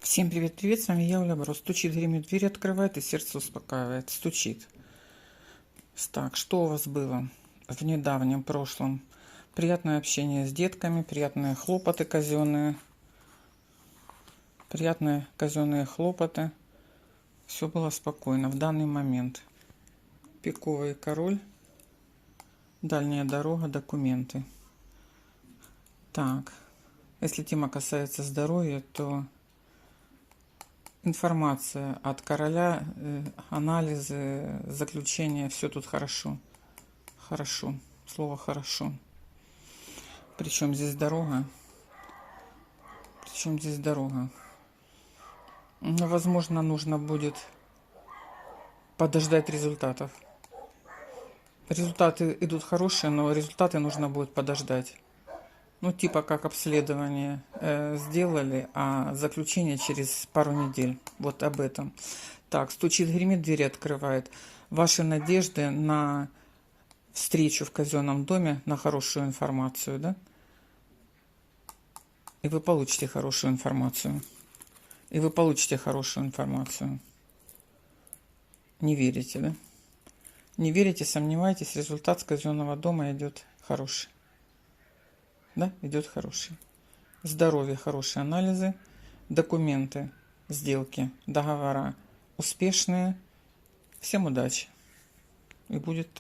Всем привет-привет, с вами я, Оля Бро. Стучит, гремит, дверь открывает и сердце успокаивает. Стучит. Так, что у вас было в недавнем прошлом? Приятное общение с детками, приятные хлопоты казенные. Приятные казенные хлопоты. Все было спокойно в данный момент. Пиковый король. Дальняя дорога, документы. Так, если тема касается здоровья, то информация от короля, анализы, заключения, все тут хорошо. Хорошо. Слово хорошо. Причем здесь дорога? Причем здесь дорога? Возможно, нужно будет подождать результатов. Результаты идут хорошие, но результаты нужно будет подождать. Ну, типа как обследование сделали, а заключение через пару недель. Вот об этом. Так, стучит, гремит, двери открывает. Ваши надежды на встречу в казенном доме, на хорошую информацию, да? И вы получите хорошую информацию. И вы получите хорошую информацию. Не верите, да? Не верите, сомневаетесь, результат с казенного дома идет хороший. Да, идет хороший. Здоровье, хорошие анализы, документы, сделки, договора успешные. Всем удачи. И будет так.